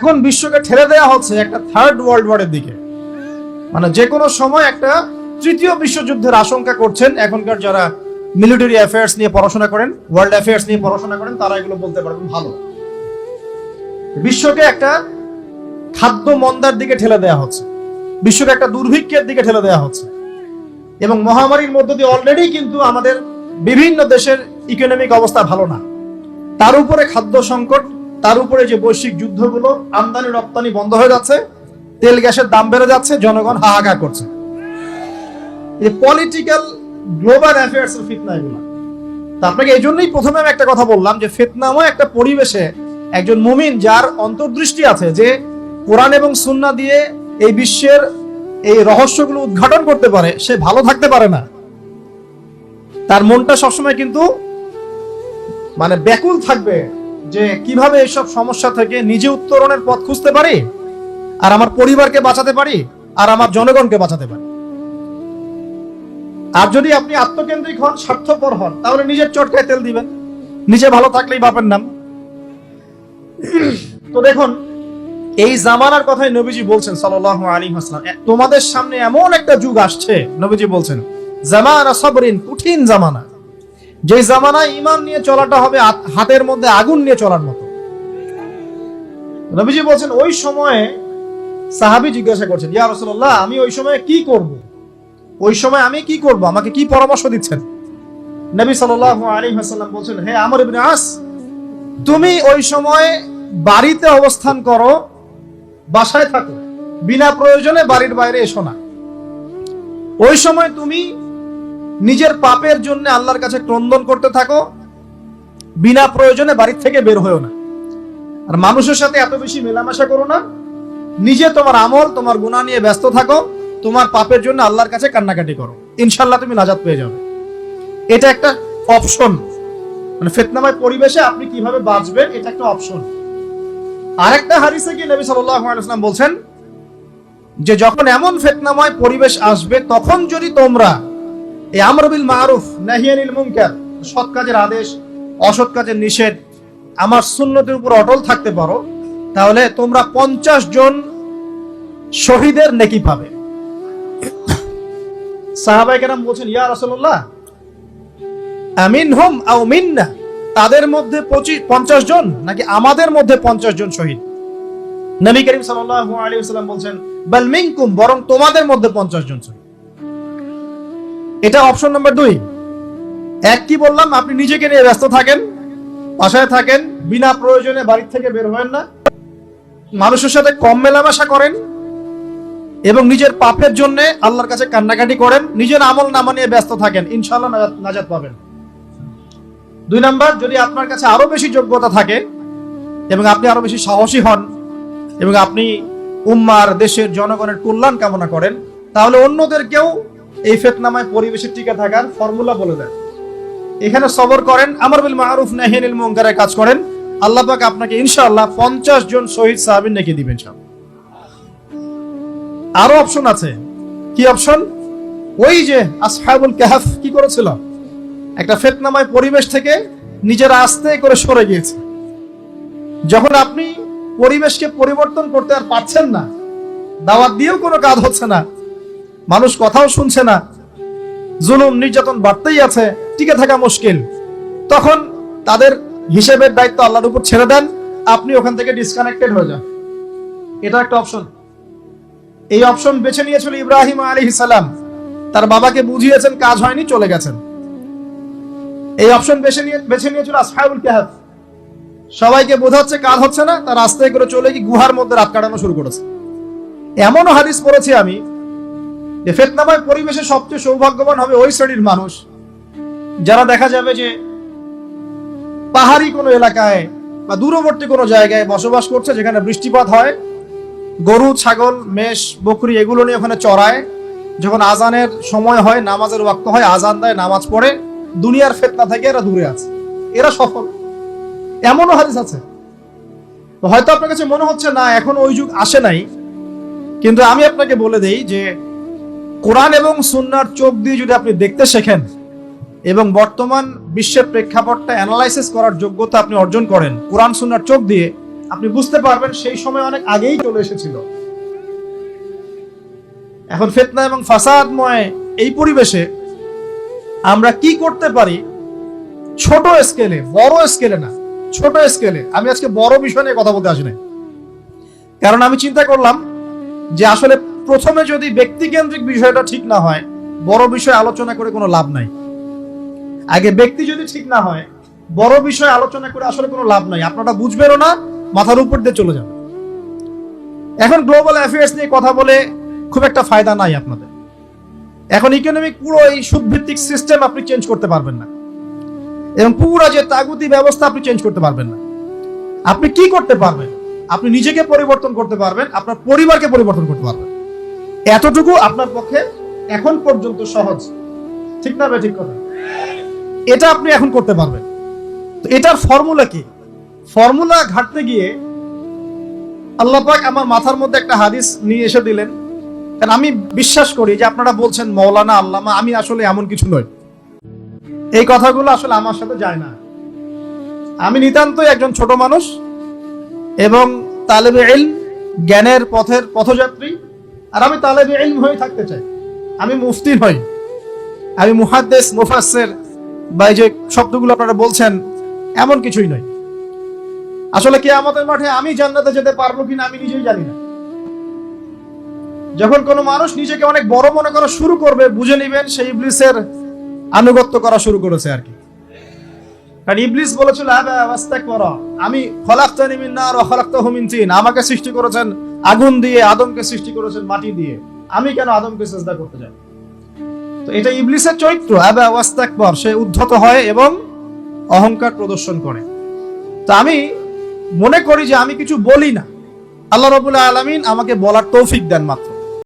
এখন বিশ্বকে ঠেলে দেওয়া হচ্ছে একটা থার্ড ওয়ার্ল্ড ওয়ারের দিকে, মানে যে কোনো সময় একটা তৃতীয় বিশ্বযুদ্ধের আশঙ্কা করছেন। এখনকার যারা মিলিটারি অ্যাফেয়ার্স নিয়ে পড়াশোনা করেন, ওয়ার্ল্ড অ্যাফেয়ার্স নিয়ে পড়াশোনা করেন, তারা এগুলো বলতে পারবেন ভালো। বিশ্বকে একটা খাদ্য মন্দার দিকে ঠেলে দেওয়া হচ্ছে, বিশ্বকে একটা দুর্ভিক্ষের দিকে ঠেলে দেওয়া হচ্ছে, এবং মহামারীর মধ্য দিয়ে অলরেডি কিন্তু আমাদের বিভিন্ন দেশের ইকোনমিক অবস্থা ভালো না, তার উপরে খাদ্য সংকট, তার উপরে যে বৈশ্বিক যুদ্ধগুলো, আমদানি রপ্তানি বন্ধ হয়ে যাচ্ছে, তেল গ্যাসের দাম বেড়ে যাচ্ছে, জনগণ হাহাকার করছে। এই পলিটিক্যাল গ্লোবাল অ্যাফেয়ার্স এর ফিতনা এগুলো। তা আপনাকে এই জন্যই প্রথমে আমি একটা কথা বললাম যে ফিতনাময় একটা পরিবেশে একজন মুমিন যার অন্তর্দৃষ্টি আছে, যে কোরআন এবং সুন্নাহ দিয়ে এই বিশ্বের এই রহস্যগুলো উদ্ঘাটন করতে পারে, সে ভালো থাকতে পারে না। তার মনটা সবসময় কিন্তু মানে ব্যাকুল থাকবে যে কিভাবে এইসব সমস্যা থেকে নিজে উত্তরণের পথ খুঁজতে পারি, আর আমার পরিবারকে বাঁচাতে পারি, আর আমার জনগণকে বাঁচাতে পারি। আর যদি আপনি আত্মকেন্দ্রিক হন, স্বার্থপর হন, তাহলে নিজের চটকায় তেল দিবেন, নিজে ভালো থাকলেই বাপের নাম। তো দেখুন, এই জামানার কথাই নবীজি বলছেন সাল্লাল্লাহু আলাইহি ওয়াসাল্লাম, তোমাদের সামনে এমন একটা যুগ আসছে, নবীজি বলছেন জামানা সাবরিন, কঠিন জামানা, যে জামানায় ঈমান নিয়ে চলাটা হবে হাতের মধ্যে আগুন নিয়ে চলার মতো। নবীজি বলছেন ওই সময়ে সাহাবী জিজ্ঞাসা করছেন, ইয়া রাসূলুল্লাহ, আমি ওই সময়ে কি করব? ওই সময় আমি কি করব, আমাকে কি পরামর্শ দিচ্ছেন? নবী সাল্লাল্লাহু আলাইহি ওয়াসাল্লাম বলছেন, হে আমর ইবনে আস, তুমি ওই সময় বাড়িতে অবস্থান করো, বাসায় থাকো, বিনা প্রয়োজনে বাড়ির বাইরে এসো না। ওই সময় তুমি নিজের পাপের জন্য আল্লাহর কাছে ক্রন্দন করতে থাকো, বিনা প্রয়োজনে বাড়ির থেকে বের হয়েও না। আর মানুষের সাথে এত বেশি মেলামেশা করো না, নিজে তোমার আমল, তোমার গুনাহ নিয়ে ব্যস্ত থাকো, তোমার পাপের জন্য আল্লাহর কাছে কান্নাকাটি করো, ইনশাআল্লাহ তুমি নাজাত পেয়ে যাবে। এটা একটা অপশন, মানে ফিতনাময় পরিবেশে আপনি কিভাবে বাঁচবেন, এটা একটা অপশন। আরেকটা হাদিসে কি নবী সাল্লাল্লাহু আলাইহি ওয়াসাল্লাম বলছেন যে যখন এমন ফিতনাময় পরিবেশ আসবে, তখন যদি তোমরা এই আমর বিল মারুফ নাহি আনিল মুনকার, সৎ কাজের আদেশ, অসৎ কাজের নিষেধ, আমার সুন্নতের উপর অটল থাকতে পারো, তাহলে তোমরা 50 জন শহীদের নেকি পাবে। সাহাবায়ে কেরাম বলছেন, ইয়া রাসূলুল্লাহ, আমিনহুম আও মিন্না, তাদের মধ্যে 50 জন নাকি আমাদের মধ্যে 50 জন শহীদ? নবী করিম সাল্লাল্লাহু আলাইহি ওয়াসাল্লাম বলছেন, বাল মিনকুম, বরং তোমাদের মধ্যে 50 জন শহীদ। এটা অপশন নাম্বার 2। এক কি বললাম, আপনি নিজেকে নিয়ে ব্যস্ত থাকেন, বাসায় থাকেন, বিনা প্রয়োজনে বাড়ি থেকে বের হবেন না, মানুষের সাথে কম মেলামেশা করেন, এবং নিজের পাপের জন্য আল্লাহর কাছে কান্নাকাটি করেন, নিজের আমল নামা নিয়ে ব্যস্ত থাকেন, ইনশাআল্লাহ নাজাত পাবেন। 2 নাম্বার, যদি আপনার কাছে আরো বেশি যোগ্যতা থাকে এবং আপনি আরো বেশি সাহসী হন এবং আপনি উম্মার, দেশের জনগণের কল্যাণ কামনা করেন, তাহলে অন্যদেরকেও এই ফিতনাময় পরিবেশে টিকে থাকার ফর্মুলা বলে দেন। এখানে সবর করেন, আমর বিল মারুফ নাহি আনিল মুনকারের কাজ করেন, আল্লাহ পাক আপনাকে ইনশাআল্লাহ 50 জন শহীদ সাহাবীর নেকি দিবেন। আরো অপশন আছে। কি অপশন? ওই যে আসহাবুল কাহফ কি করেছিল, একটা ফিতনাময় পরিবেশ থেকে নিজেরা আস্তে করে সরে গিয়েছে। যখন আপনি পরিবেশকে পরিবর্তন করতে আর পারছেন না, দাওয়াত দিয়েও কোনো কাজ হচ্ছে না, মানুষ কথাও শুনছে না, জুলুম নির্যাতন বাড়তেই আছে, টিকে থাকা মুশকিল, তখন তাদের হিসেবের দায়িত্ব আল্লাহর উপর ছেড়ে দেন, আপনি ওখান থেকে ডিসকানেক্টেড হয়ে যান। এটা একটা অপশন। এই অপশন বেছে নিয়েছিল ইব্রাহিম আলাইহিস সালাম, তার বাবাকে বুঝিয়েছেন, কাজ হয়নি, চলে গেছেন। এই অপশন বেছে নিয়েছিল আসহাবুল কাহফ, সবাইকে বোঝাচ্ছে কাজ হচ্ছে না, তার আস্তে করে চলে গিয়ে গুহার মধ্যে রাত কাটানো শুরু করেছে। এমনও হাদিস পড়েছি আমি যে ফিতনাময় পরিবেশে সবচেয়ে সৌভাগ্যবান হবে ওই শ্রেণীর মানুষ যারা দেখা যাবে যে পাহাড়ি কোনো এলাকায় বা দূরবর্তী কোনো জায়গায় বসবাস করছে, যেখানে বৃষ্টিপাত হয়, গরু, ছাগল, মেষ, বকরি এগুলো নিয়ে ওখানে চড়ায়, যখন আজানের সময় হয়, নামাজের ওয়াক্ত হয়, আজান দেয়, নামাজ পড়ে, দুনিয়ার ফিতনা থেকে এরা দূরে আছে, এরা সফল। এমনও হাদিস আছে। হয়তো আপনার কাছে মনে হচ্ছে না এখন ওই যুগ আসে নাই, কিন্তু আমি আপনাকে বলে দেই যে কোরআন এবং সুন্নাহর চোখ দিয়ে যদি আপনি দেখতে শেখেন এবং বর্তমান বিশ্বের প্রেক্ষাপটটা অ্যানালাইসিস করার যোগ্যতা আপনি অর্জন করেন কোরআন সুন্নাহর চোখ দিয়ে, আপনি বুঝতে পারবেন সেই সময় অনেক আগেই চলে এসেছিল। এখন ফিতনা এবং ফাসাদময় এই পরিবেশে আমরা কি করতে পারি, ছোট স্কেলে, বড় স্কেলে না, ছোট স্কেলে। আমি আজকে বড় বিষয় নিয়ে কথা বলতে আসি না, কারণ আমি চিন্তা করলাম যে আসলে প্রথমে যদি ব্যক্তিকেন্দ্রিক বিষয়টা ঠিক না হয়, বড় বিষয় আলোচনা করে কোনো লাভ নাই। আগে ব্যক্তি যদি ঠিক না হয়, বড় বিষয় আলোচনা করে আসলে কোনো লাভ নাই। আপনারা বুঝবেনও না, মাথার উপর দিয়ে চলে যাবে। এখন গ্লোবাল অ্যাফেয়ার্স নিয়ে কথা বলে খুব একটা ফায়দা নাই আপনাদের। এখন ইকোনমিক পুরো এই সুদভিত্তিক সিস্টেম আপনি চেঞ্জ করতে পারবেন না, এবং পুরো যে তাগুতি ব্যবস্থা আপনি চেঞ্জ করতে পারবেন না। আপনি কি করতে পারবেন? আপনি নিজেকে পরিবর্তন করতে পারবেন, আপনার পরিবারকে পরিবর্তন করতে পারবেন। এতটুকু আপনার পক্ষে এখন পর্যন্ত সহজ, ঠিক না ভাই? ঠিক কথা। এটা আপনি এখন করতে পারবেন। তো এটার ফর্মুলা কি? ফর্মুলা ঘাটতে গিয়ে আল্লাহ পাক আমার মাথার মধ্যে একটা হাদিস নিয়ে এসে দিলেন। কারণ আমি বিশ্বাস করি যে আপনারা বলছেন মৌলানা, আল্লামা, আমি আসলে এমন কিছু নই। এই কথাগুলো আসলে আমার সাথে যায় না। আমি নিতান্তই একজন ছোট মানুষ এবং তালেবে ইলম, জ্ঞানের পথের পথযাত্রী। আর আমি তালেবে ইলম হয়ে থাকতে চাই। আমি মুফতি হই, আমি মুহাদ্দিস, মুফাসসির বা এই যে শব্দগুলো আপনারা বলছেন, এমন কিছুই নয়। আসলে কিয়ামতের মাঠে আমি জান্নাতে যেতে পারবো কিনা আমি নিজেই জানি না। যখন কোনো মানুষ নিজেকে অনেক বড় মনে করা শুরু করবে, বুঝে নেবেন সেই ইবলিসের আনুগত্য করা শুরু করেছে আর কি। কারণ ইবলিস বলেছিল আমি খলাকতানি মিন নার ওয়া খলাকতাহু মিন তিন, আমাকে সৃষ্টি করেছেন আগুন দিয়ে, আদমকে সৃষ্টি করেছেন মাটি দিয়ে, আমি কেন আদমকে সিজদা করতে যাব? তো এটা ইবলিসের চরিত্র, আবা ওয়াস্তাকবার, সে উদ্ধত হয় এবং অহংকার প্রদর্শন করে। তো আমি মনে করি যে আমি কিছু বলি না, আল্লাহ রাব্বুল আলামিন আমাকে বলার তৌফিক দেন মাত্র।